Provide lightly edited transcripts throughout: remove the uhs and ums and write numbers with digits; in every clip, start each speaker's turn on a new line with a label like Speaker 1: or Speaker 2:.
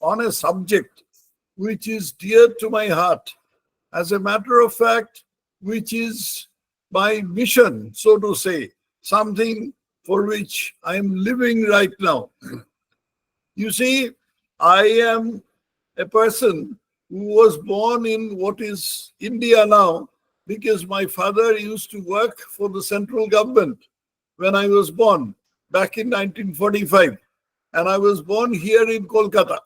Speaker 1: on a subject which is dear to my heart. As a matter of fact, which is my mission, so to say, something for which I am living right now. You see, I am a person who was born in what is India now, because my father used to work for the central government when I was born back in 1945. And I was born here in Kolkata.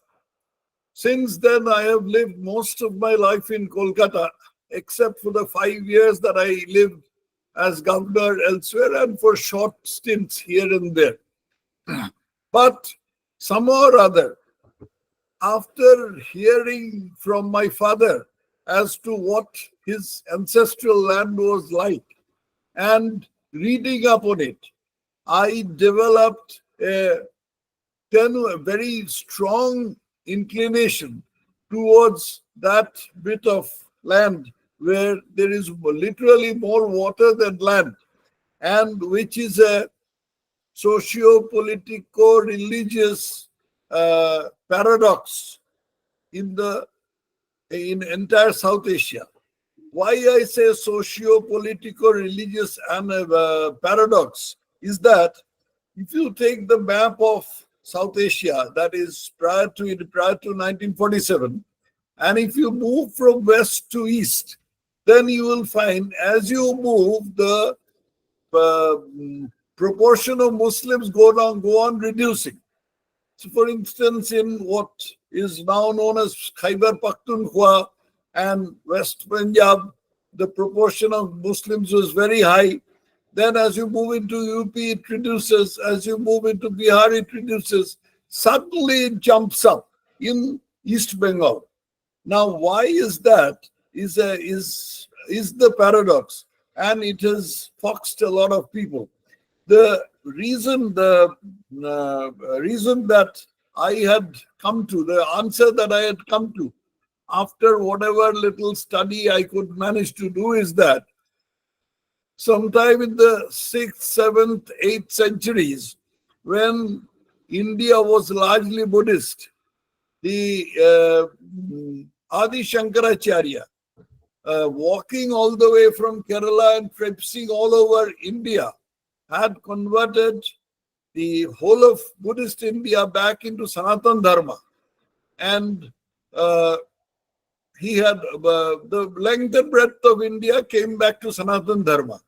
Speaker 1: Since then, I have lived most of my life in Kolkata, except for the 5 years that I lived as governor elsewhere and for short stints here and there. But somehow or other, after hearing from my father as to what his ancestral land was like and reading up on it, I developed a very strong inclination towards that bit of land where there is literally more water than land, and which is a socio-politico-religious paradox in entire South Asia. Why I say socio-politico-religious paradox is that if you take the map of South Asia, that is prior to 1947, and if you move from west to east, then you will find as you move, the proportion of Muslims go on reducing. So, for instance, in what is now known as Khyber Pakhtunkhwa and West Bengal, the proportion of Muslims was very high. Then as you move into UP, it reduces. As you move into Bihar, it reduces. Suddenly it jumps up in East Bengal. Now, why is that? Is the paradox, and it has foxed a lot of people. The reason that I had come to, the answer that I had come to after whatever little study I could manage to do is that sometime in the 6th, 7th, 8th centuries, when India was largely Buddhist, the Adi Shankaracharya, walking all the way from Kerala and traipsing all over India, had converted the whole of Buddhist India back into Sanatan Dharma. And he had the length and breadth of India came back to Sanatan Dharma.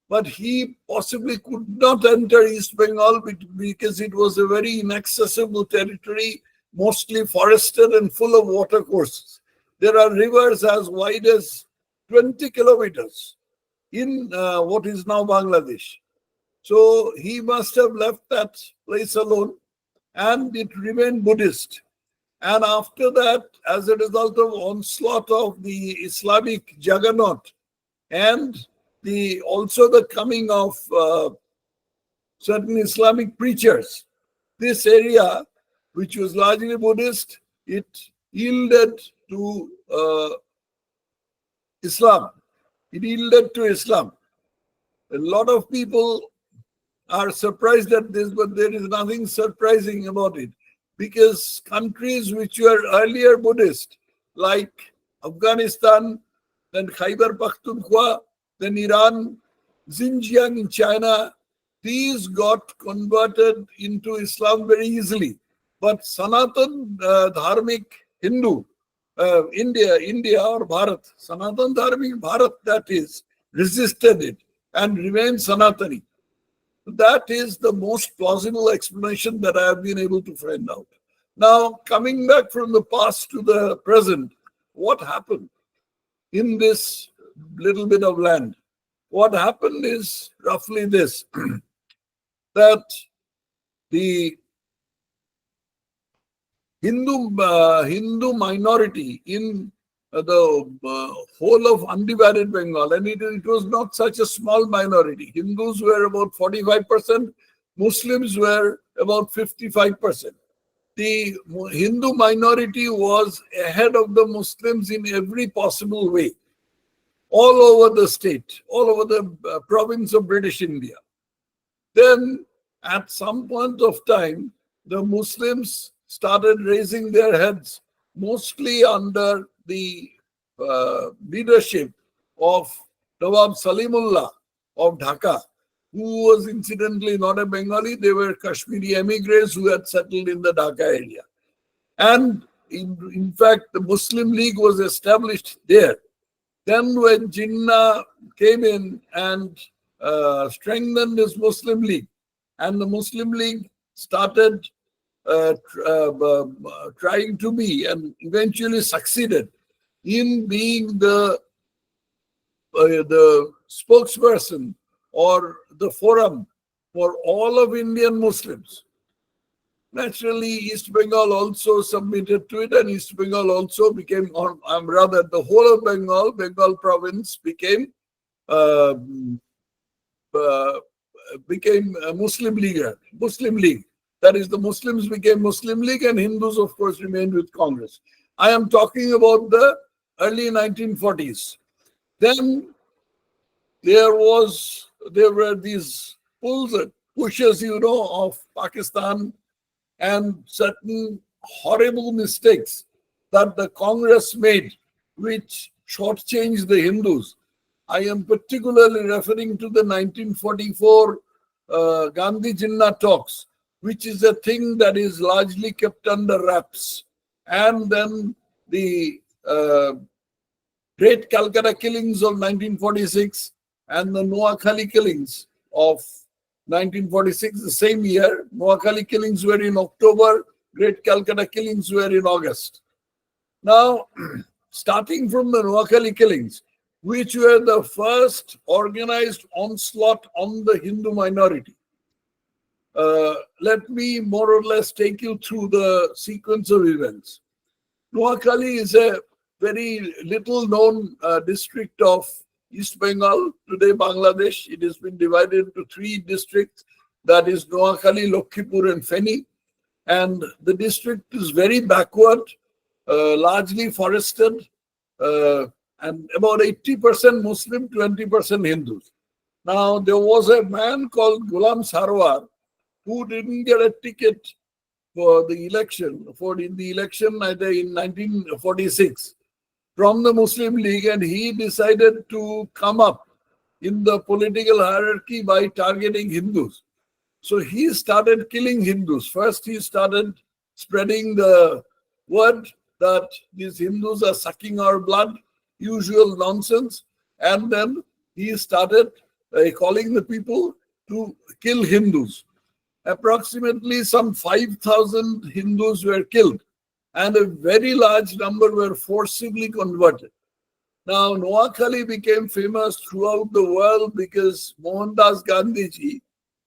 Speaker 1: But he possibly could not enter East Bengal because it was a very inaccessible territory, mostly forested and full of water courses. There are rivers as wide as 20 kilometers in what is now Bangladesh. So he must have left that place alone, and it remained Buddhist. And after that, as a result of onslaught of the Islamic juggernaut and also the coming of certain Islamic preachers, this area, which was largely Buddhist, it yielded to Islam. It yielded to Islam. A lot of people are surprised at this, but there is nothing surprising about it, because countries which were earlier Buddhist, like Afghanistan, then Khyber Pakhtunkhwa, then Iran, Xinjiang in China, these got converted into Islam very easily. But Sanatan Dharmic Hindu, India or Bharat, Sanatan Dharmic Bharat, that is, resisted it and remained Sanatani. That is the most plausible explanation that I have been able to find out. Now, coming back from the past to the present, what happened in this little bit of land? What happened is roughly this, that the Hindu minority in the whole of undivided Bengal, and it was not such a small minority. Hindus were about 45%, Muslims were about 55%. The Hindu minority was ahead of the Muslims in every possible way, all over the state, all over the province of British India. Then, at some point of time, the Muslims started raising their heads, mostly under the leadership of Nawab Salimullah of Dhaka, who was incidentally not a Bengali. They were Kashmiri emigres who had settled in the Dhaka area. And in fact, the Muslim League was established there. Then when Jinnah came in and strengthened his Muslim League, and the Muslim League started trying to be, and eventually succeeded in being the spokesperson or the forum for all of Indian Muslims. Naturally, East Bengal also submitted to it, and East Bengal also became, or rather, the whole of Bengal, Bengal province became a Muslim League. That is, the Muslims became Muslim League, and Hindus, of course, remained with Congress. I am talking about the early 1940s. Then there were these pushes, of Pakistan, and certain horrible mistakes that the Congress made, which shortchanged the Hindus. I am particularly referring to the 1944 Gandhi Jinnah talks, which is a thing that is largely kept under wraps. And then the Great Calcutta killings of 1946 and the Noakhali killings of 1946, the same year. Noakhali killings were in October, Great Calcutta killings were in August. Now, starting from the Noakhali killings, which were the first organized onslaught on the Hindu minority, let me more or less take you through the sequence of events. Noakhali is a very little known district of East Bengal, today Bangladesh. It has been divided into 3 districts, that is Noakhali, Lakhipur and Feni. And the district is very backward, largely forested, and about 80% Muslim, 20% Hindus. Now, there was a man called Ghulam Sarwar who didn't get a ticket for the election, either in 1946. From the Muslim League, and he decided to come up in the political hierarchy by targeting Hindus. So he started killing Hindus. First, he started spreading the word that these Hindus are sucking our blood, usual nonsense. And then he started calling the people to kill Hindus. Approximately some 5,000 Hindus were killed, and a very large number were forcibly converted. Now, Noakhali became famous throughout the world because Mohandas Gandhiji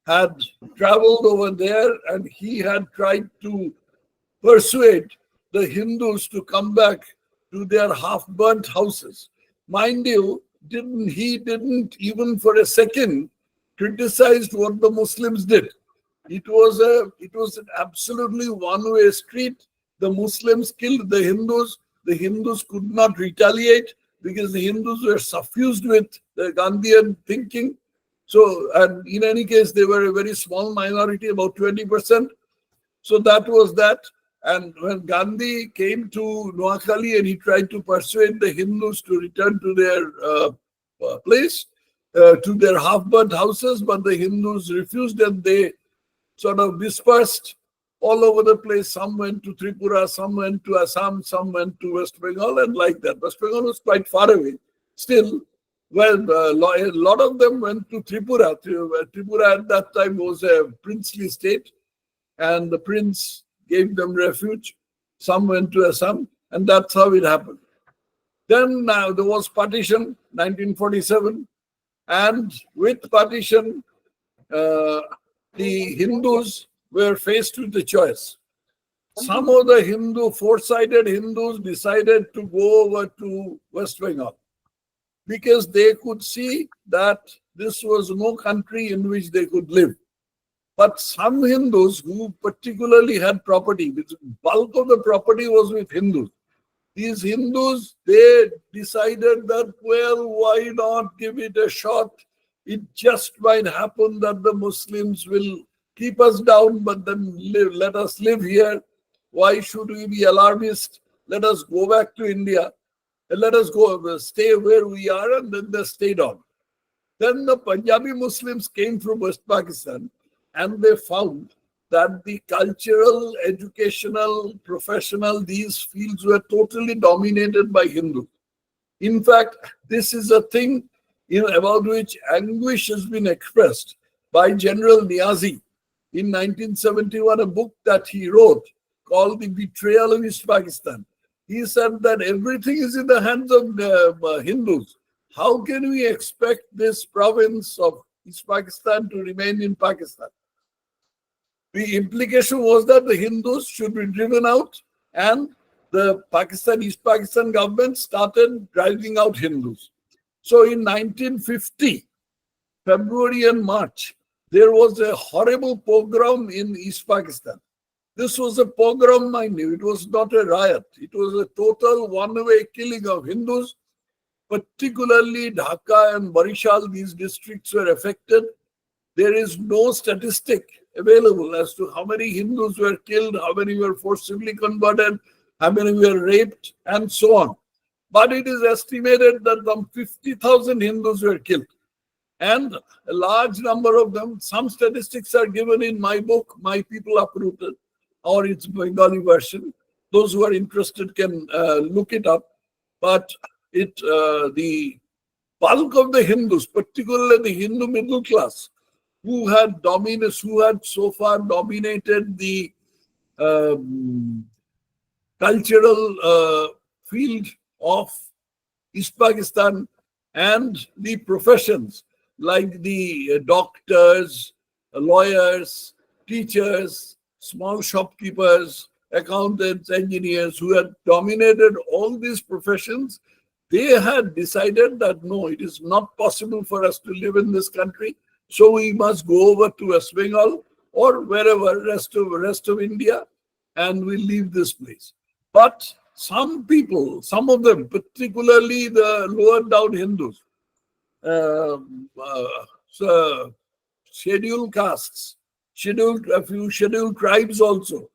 Speaker 1: had traveled over there, and he had tried to persuade the Hindus to come back to their half-burnt houses. Mind you, he didn't even for a second criticize what the Muslims did. It was an absolutely one-way street. The Muslims killed the Hindus. The Hindus could not retaliate because the Hindus were suffused with the Gandhian thinking. So, and in any case, they were a very small minority, about 20%. So that was that. And when Gandhi came to Noakhali and he tried to persuade the Hindus to return to their place, to their half-burnt houses, but the Hindus refused, and they sort of dispersed all over the place. Some went to Tripura, some went to Assam, some went to West Bengal, and like that. West Bengal was quite far away. Still, well, a lot of them went to Tripura. Tripura at that time was a princely state, and the prince gave them refuge. Some went to Assam, and that's how it happened. Then there was partition, 1947, and with partition, the Hindus were faced with the choice. Some of the foresighted Hindus decided to go over to West Bengal because they could see that this was no country in which they could live. But some Hindus who particularly had property, the bulk of the property was with Hindus. These Hindus, they decided that, well, why not give it a shot? It just might happen that the Muslims will keep us down, but then let us live here. Why should we be alarmist? Let us go back to India and let us go stay where we are, and then they stayed on. Then the Punjabi Muslims came from West Pakistan and they found that the cultural, educational, professional, these fields were totally dominated by Hindus. In fact, this is a thing about which anguish has been expressed by General Niazi in 1971, a book that he wrote called The Betrayal of East Pakistan. He said that everything is in the hands of Hindus. How can we expect this province of East Pakistan to remain in Pakistan? The implication was that the Hindus should be driven out, and the East Pakistan government started driving out Hindus. So in 1950, February and March, there was a horrible pogrom in East Pakistan. This was a pogrom, mind you. It was not a riot. It was a total one-way killing of Hindus. Particularly Dhaka and Barishal, these districts were affected. There is no statistic available as to how many Hindus were killed, how many were forcibly converted, how many were raped, and so on. But it is estimated that some 50,000 Hindus were killed. And a large number of them, some statistics are given in my book, My People Uprooted, or its Bengali version. Those who are interested can look it up. But the bulk of the Hindus, particularly the Hindu middle class, who had so far dominated the cultural field of East Pakistan, and the professions like the doctors, lawyers, teachers, small shopkeepers, accountants, engineers, who had dominated all these professions, they had decided that no, it is not possible for us to live in this country, so we must go over to West Bengal or wherever, rest of India, and we leave this place. But some people, some of them, particularly the lower down Hindus, scheduled castes, a few scheduled tribes also,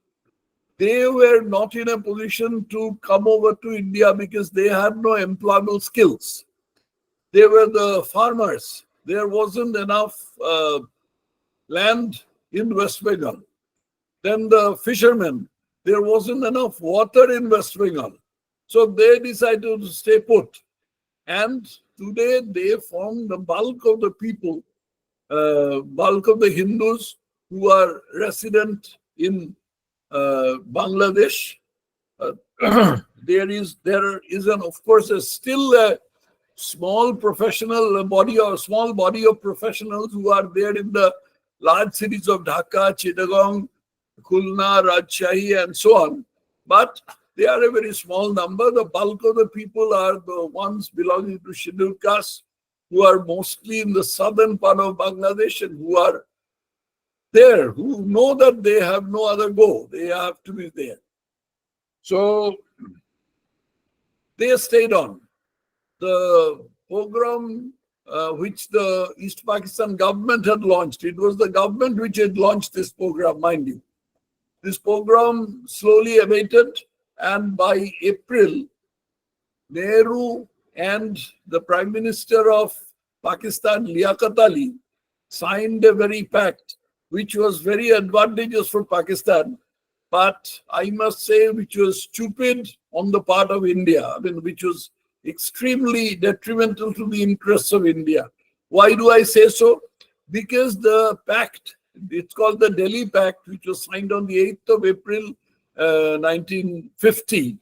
Speaker 1: they were not in a position to come over to India because they had no employable skills. They were the farmers. There wasn't enough land in West Bengal. Then the fishermen. There wasn't enough water in West Bengal. So they decided to stay put. And today they form the bulk of the people, bulk of the Hindus who are resident in Bangladesh. There is of course still a small professional body or small body of professionals who are there in the large cities of Dhaka, Chittagong, Khulna, Rajshahi, and so on. But they are a very small number. The bulk of the people are the ones belonging to scheduled castes, who are mostly in the southern part of Bangladesh and who are there, who know that they have no other go. They have to be there. So they stayed on. The program which the East Pakistan government had launched, it was the government which had launched this program, mind you. This program slowly abated, and by April, Nehru and the Prime Minister of Pakistan, Liaquat Ali, signed a very pact which was very advantageous for Pakistan, but I must say which was stupid on the part of India, which was extremely detrimental to the interests of India. Why do I say so? Because the pact, it's called the Delhi Pact, which was signed on the 8th of April 1950.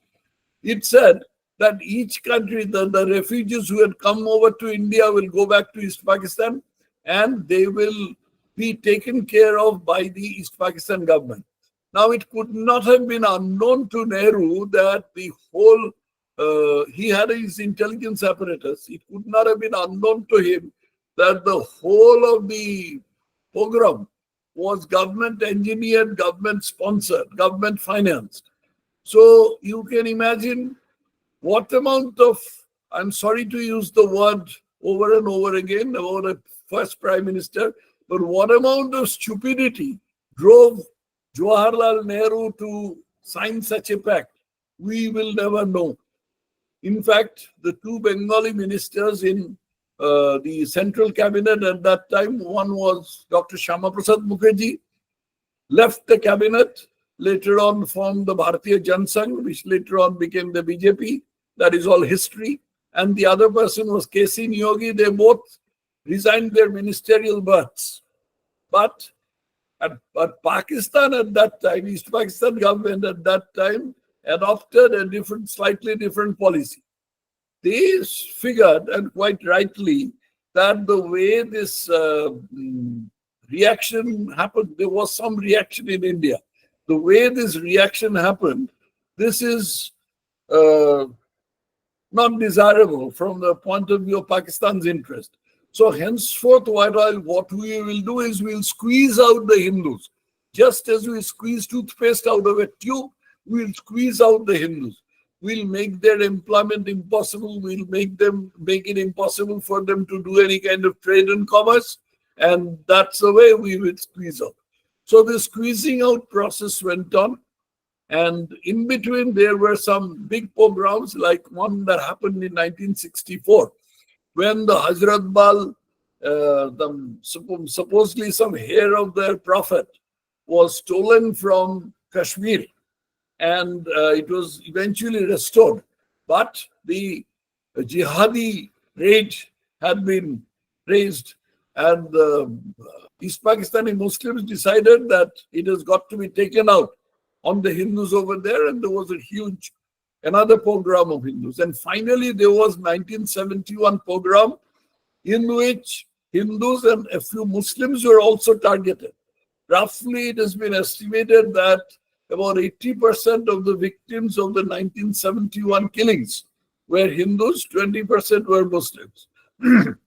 Speaker 1: It said that each country, the refugees who had come over to India will go back to East Pakistan and they will be taken care of by the East Pakistan government. Now, it could not have been unknown to Nehru that the whole, he had his intelligence apparatus. It could not have been unknown to him that the whole of the program was government engineered, government sponsored, government financed. So you can imagine what amount of, I'm sorry to use the word over and over again about a first prime minister, but what amount of stupidity drove Jawaharlal Nehru to sign such a pact? We will never know. In fact, the two Bengali ministers in the central cabinet at that time, one was Dr. Shyama Prasad Mukherjee, left the cabinet, later on formed the Bharatiya Janata Party, which later on became the BJP. That is all history. And the other person was K.C. Niyogi. They both resigned their ministerial berths. But Pakistan at that time, East Pakistan government at that time, adopted a slightly different policy. They figured, and quite rightly, that the way this reaction happened, there was some reaction in India. The way this reaction happened, this is not desirable from the point of view of Pakistan's interest. So henceforth, what we will do is we'll squeeze out the Hindus. Just as we squeeze toothpaste out of a tube, we'll squeeze out the Hindus. We'll make their employment impossible. We'll make it impossible for them to do any kind of trade and commerce. And that's the way we will squeeze out. So the squeezing out process went on. And in between, there were some big pogroms, like one that happened in 1964, when the Hazrat Bal, supposedly some hair of their prophet, was stolen from Kashmir. And it was eventually restored. But the jihadi rage had been raised, and the East Pakistani Muslims decided that it has got to be taken out on the Hindus over there, and there was another pogrom of Hindus. And finally, there was 1971 pogrom in which Hindus and a few Muslims were also targeted. Roughly, it has been estimated that about 80% of the victims of the 1971 killings were Hindus, 20% were Muslims.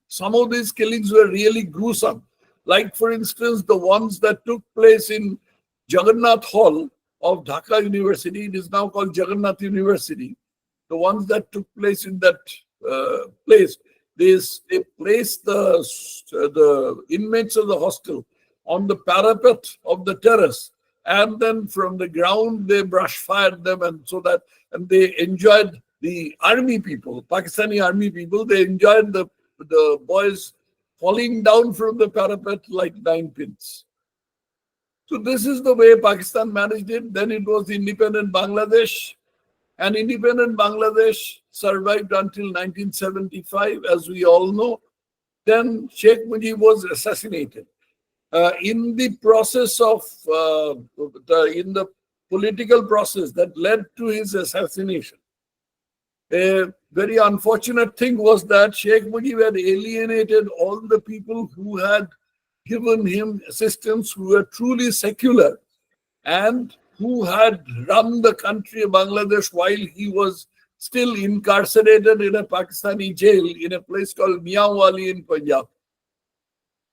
Speaker 1: Some of these killings were really gruesome. Like, for instance, the ones that took place in Jagannath Hall of Dhaka University. It is now called Jagannath University. The ones that took place in that place, they placed the inmates of the hostel on the parapet of the terrace, and then from the ground they brush fired them, and they enjoyed, the army people, Pakistani army people, they enjoyed the boys falling down from the parapet like 9 pins. So this is the way Pakistan managed it. Then it was independent Bangladesh, and independent Bangladesh survived until 1975, as we all know. Then Sheikh Mujib was assassinated. In the process of, in the political process that led to his assassination, a very unfortunate thing was that Sheikh Mujib had alienated all the people who had given him assistance, who were truly secular and who had run the country of Bangladesh while he was still incarcerated in a Pakistani jail in a place called Mianwali in Punjab.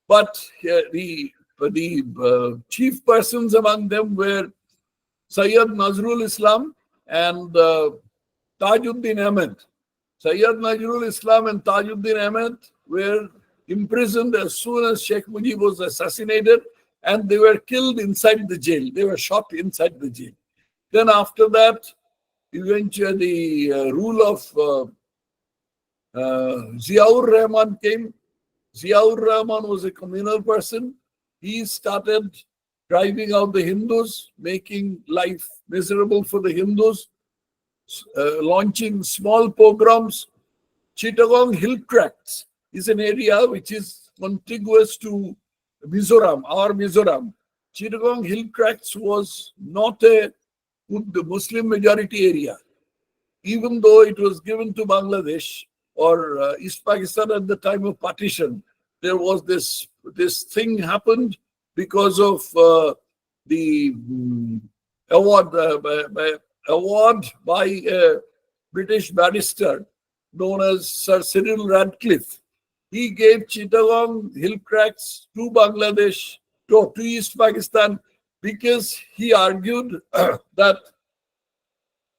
Speaker 1: But the chief persons among them were Sayyid Nazrul Islam and Tajuddin Ahmed. Sayyid Nazrul Islam and Tajuddin Ahmed were imprisoned as soon as Sheikh Mujib was assassinated, and they were killed inside the jail. They were shot inside the jail. Then after that, eventually the rule of Ziaur Rahman came. Ziaur Rahman was a communal person. He started driving out the Hindus, making life miserable for the Hindus, launching small pogroms. Chittagong Hill Tracts is an area which is contiguous to Mizoram, our Mizoram. Chittagong Hill Tracts was not a Muslim majority area. Even though it was given to Bangladesh or East Pakistan at the time of partition, there was this thing happened because of the award by a British barrister known as Sir Cyril Radcliffe. He gave Chittagong Hill Tracts to Bangladesh, to East Pakistan, because he argued that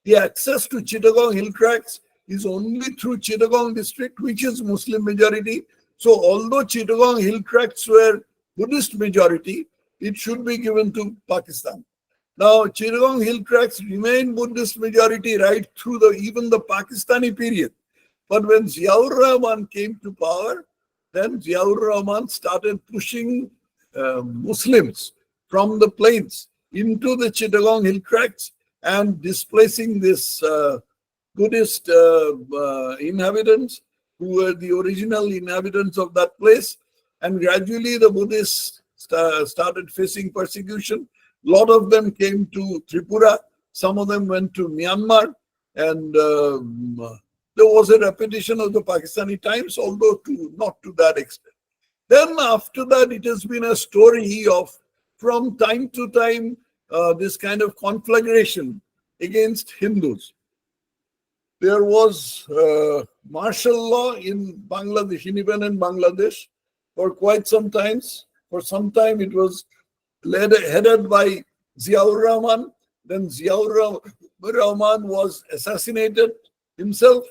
Speaker 1: the access to Chittagong Hill Tracts is only through Chittagong district, which is Muslim majority. So although Chittagong Hill Tracts were Buddhist majority, it should be given to Pakistan. Now, Chittagong hill tracts remain Buddhist majority right through even the Pakistani period. But when Ziaur Rahman came to power, then Ziaur Rahman started pushing Muslims from the plains into the Chittagong hill tracts and displacing this Buddhist inhabitants who were the original inhabitants of that place. And gradually the Buddhists started facing persecution. A lot of them came to Tripura. Some of them went to Myanmar. And there was a repetition of the Pakistani times, although not to that extent. Then after that, it has been a story of, from time to time, this kind of conflagration against Hindus. There was martial law in Bangladesh, independent Bangladesh, for quite some time. For some time, it was headed by Ziaur Rahman. Then Ziaur Rahman was assassinated himself.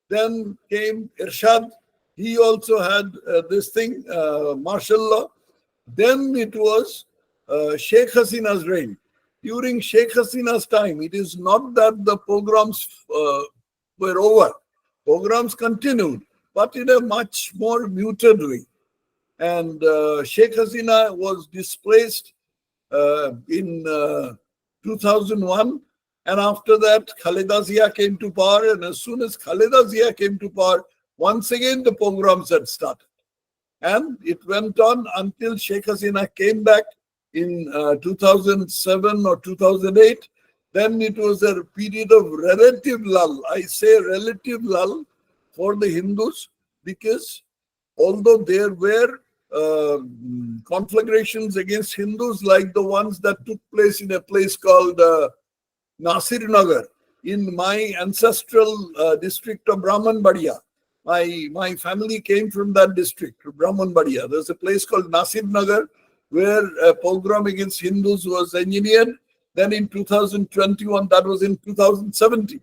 Speaker 1: Then came Irshad. He also had this thing, martial law. Then it was Sheikh Hasina's reign. During Sheikh Hasina's time, it is not that the pogroms were over. Pogroms continued, but in a much more muted way. And Sheikh Hasina was displaced in 2001. And after that, Khaleda Zia came to power. And as soon as Khaleda Zia came to power, once again the pogroms had started. And it went on until Sheikh Hasina came back in 2007 or 2008. Then it was a period of relative lull. I say relative lull for the Hindus because although there were conflagrations against Hindus like the ones that took place in a place called Nasir Nagar in my ancestral district of Brahmanbadia. My family came from that district, Brahmanbadia. There's a place called Nasir Nagar where a pogrom against Hindus was engineered. Then in 2021, that was in 2017.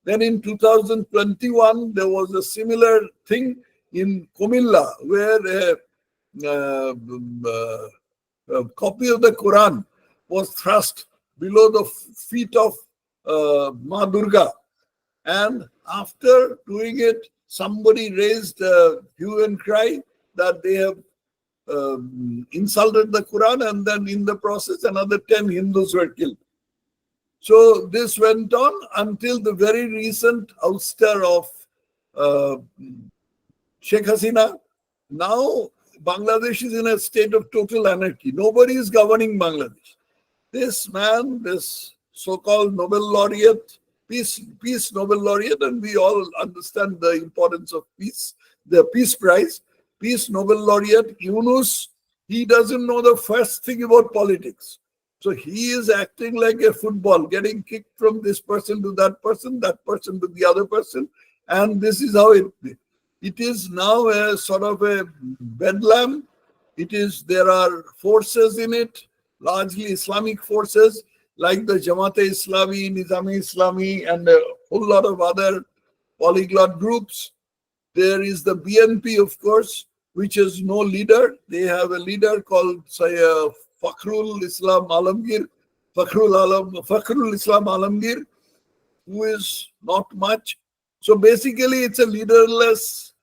Speaker 1: Then in 2021, there was a similar thing in Comilla where a copy of the Quran was thrust below the feet of Ma Durga. And after doing it, somebody raised a hue and cry that they have insulted the Quran, and then in the process, another 10 Hindus were killed. So this went on until the very recent ouster of Sheikh Hasina. Now, Bangladesh is in a state of total anarchy. Nobody is governing Bangladesh. This man, this so-called Nobel laureate, peace Nobel laureate, and we all understand the importance of peace, the Peace Prize, Peace Nobel laureate, Yunus, he doesn't know the first thing about politics. So he is acting like a football, getting kicked from this person to that person to the other person. And this is how it is now a sort of a bedlam. There are forces in it, largely Islamic forces, like the Jamaat-e Islami, Nizam-e Islami, and a whole lot of other polyglot groups. There is the BNP, of course, which has no leader. They have a leader called Fakhrul Islam Alamgir, Fakhrul Islam Alamgir, who is not much. So basically, it's a leaderless,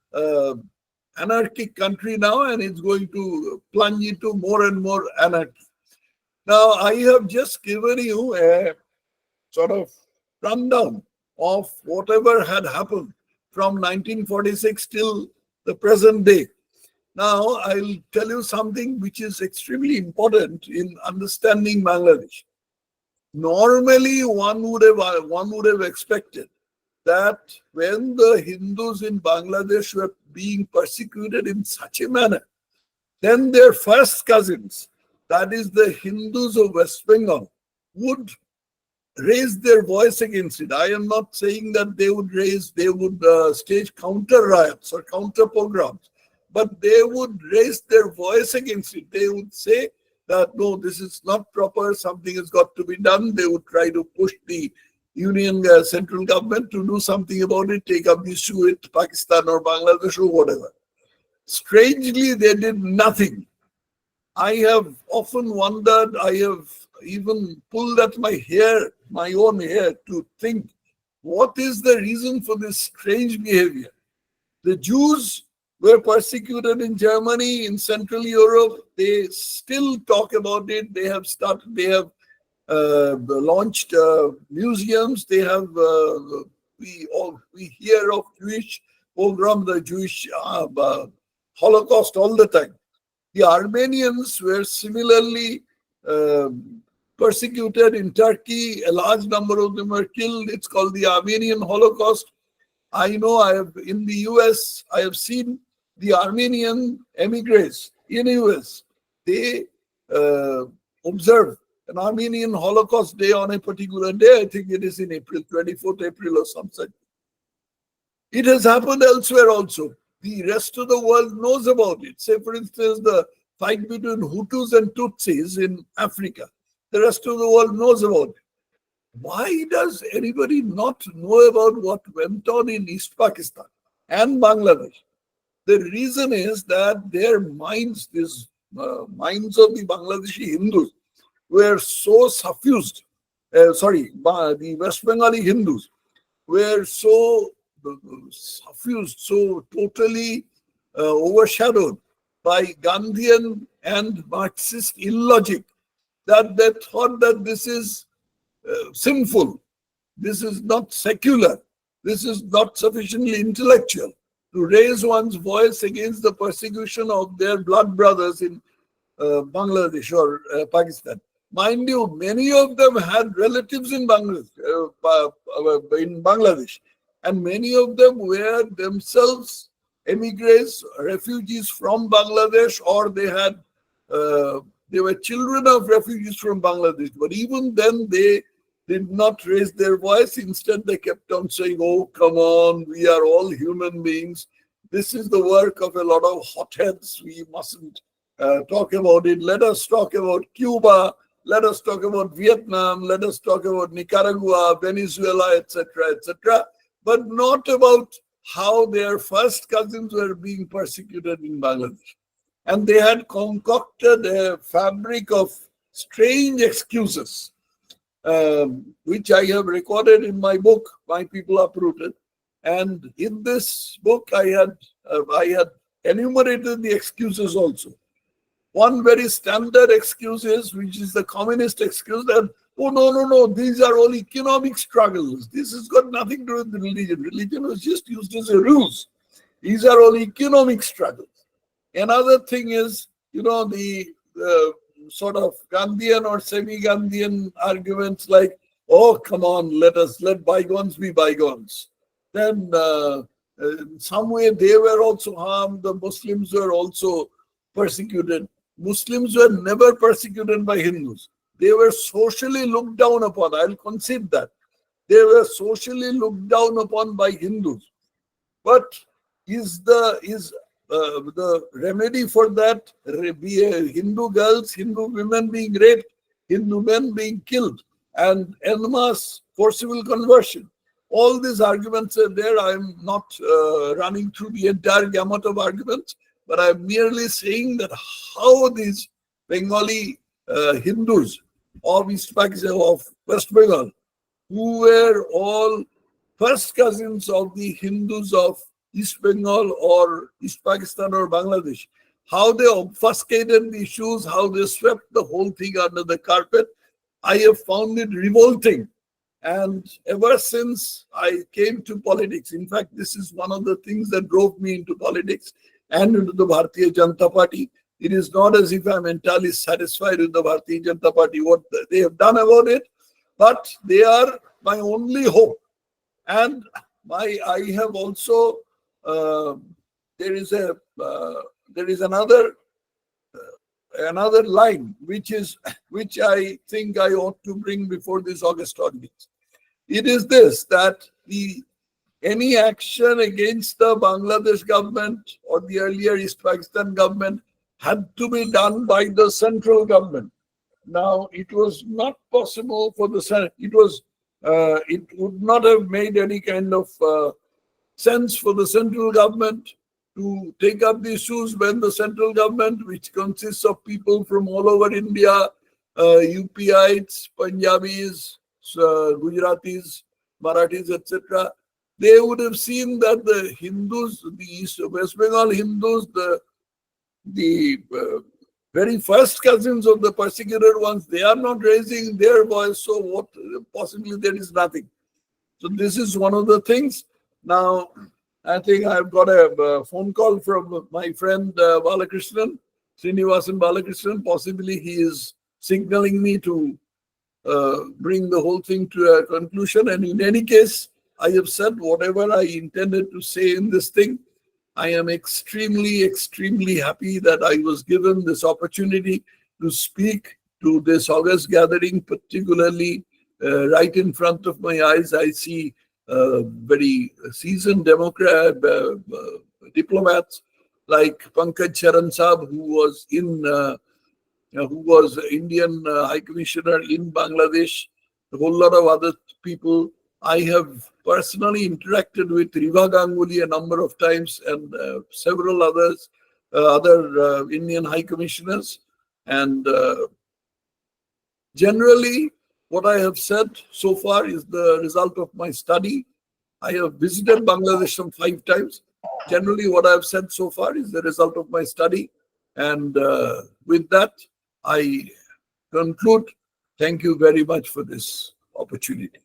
Speaker 1: anarchic country now, and it's going to plunge into more and more anarchy. Now, I have just given you a sort of rundown of whatever had happened from 1946 till the present day. Now, I'll tell you something which is extremely important in understanding Bangladesh. Normally, one would have expected that when the Hindus in Bangladesh were being persecuted in such a manner, then their first cousins, that is the Hindus of West Bengal, would raise their voice against it. I am not saying that they would stage counter riots or counter pogroms, but they would raise their voice against it. They would say that, no, this is not proper, something has got to be done. They would try to push the union central government to do something about it, take up the issue with Pakistan or Bangladesh or whatever. Strangely, they did nothing. I have often wondered, I have even pull at my hair, my own hair, to think what is the reason for this strange behavior. The Jews were persecuted in Germany, in Central Europe. They still talk about it. They have launched museums. They have we hear of Jewish pogrom, the Jewish Holocaust all the time. The Armenians were similarly persecuted in Turkey. A large number of them were killed. It's called the Armenian Holocaust. I know in the US, I have seen the Armenian emigres in the US. They observe an Armenian Holocaust Day on a particular day. I think it is in April, 24th April or something. It has happened elsewhere also. The rest of the world knows about it. Say, for instance, the fight between Hutus and Tutsis in Africa. The rest of the world knows about it. Why does anybody not know about what went on in East Pakistan and Bangladesh? The reason is that their minds, these minds of the Bangladeshi Hindus, were so suffused. The West Bengali Hindus were so suffused, so totally overshadowed by Gandhian and Marxist illogic that they thought that this is sinful, this is not secular, this is not sufficiently intellectual to raise one's voice against the persecution of their blood brothers in Bangladesh or Pakistan. Mind you, many of them had relatives in Bangladesh, and many of them were themselves emigres, refugees from Bangladesh, or they were children of refugees from Bangladesh. But even then, they did not raise their voice. Instead, they kept on saying, "Oh, come on, we are all human beings. This is the work of a lot of hotheads. We mustn't talk about it. Let us talk about Cuba. Let us talk about Vietnam. Let us talk about Nicaragua, Venezuela, etc., etc., but not about how their first cousins were being persecuted in Bangladesh." And they had concocted a fabric of strange excuses, which I have recorded in my book, My People Uprooted. And in this book, I had enumerated the excuses also. One very standard excuse is, which is the communist excuse, that, oh, no, these are all economic struggles. This has got nothing to do with religion. Religion was just used as a ruse. These are all economic struggles. Another thing is, the sort of Gandhian or semi-Gandhian arguments like, oh, come on, let bygones be bygones. Then in some way they were also harmed. The Muslims were also persecuted. Muslims were never persecuted by Hindus. They were socially looked down upon. I'll concede that. They were socially looked down upon by Hindus. But is the remedy for that Hindu girls, Hindu women being raped, Hindu men being killed, and en masse forcible conversion? All these arguments are there. I'm not running through the entire gamut of arguments, but I'm merely saying that how these Bengali Hindus of East Pakistan, of West Bengal, who were all first cousins of the Hindus of East Bengal or East Pakistan or Bangladesh, how they obfuscated the issues, how they swept the whole thing under the carpet, I have found it revolting. And ever since I came to politics, in fact, this is one of the things that drove me into politics and into the Bharatiya Janata Party. It is not as if I'm entirely satisfied with the Bharatiya Janata Party, what they have done about it, but they are my only hope. And I have also there is another line which I think I ought to bring before this August audience. It is this, that any action against the Bangladesh government or the earlier East Pakistan government had to be done by the central government. Now, it was not possible for the Senate. It would not have made any kind of sense for the central government to take up the issues when the central government, which consists of people from all over India, UPites, Punjabis, Gujaratis, Marathis, etc., they would have seen that the Hindus, the East West Bengal Hindus, the very first cousins of the persecuted ones, they are not raising their voice. So what? Possibly there is nothing. So this is one of the things. Now, I think I've got a phone call from my friend Balakrishnan, Srinivasan Balakrishnan. Possibly he is signaling me to bring the whole thing to a conclusion. And in any case, I have said whatever I intended to say in this thing. I am extremely, extremely happy that I was given this opportunity to speak to this August gathering, particularly right in front of my eyes. I see very seasoned diplomats like Pankaj Charan Saab, who was Indian High Commissioner in Bangladesh, a whole lot of other people. I have personally interacted with Riva Ganguly a number of times and several others, other Indian High Commissioners. And generally, what I have said so far is the result of my study. I have visited Bangladesh some 5 times. Generally, what I have said so far is the result of my study. And with that, I conclude. Thank you very much for this opportunity.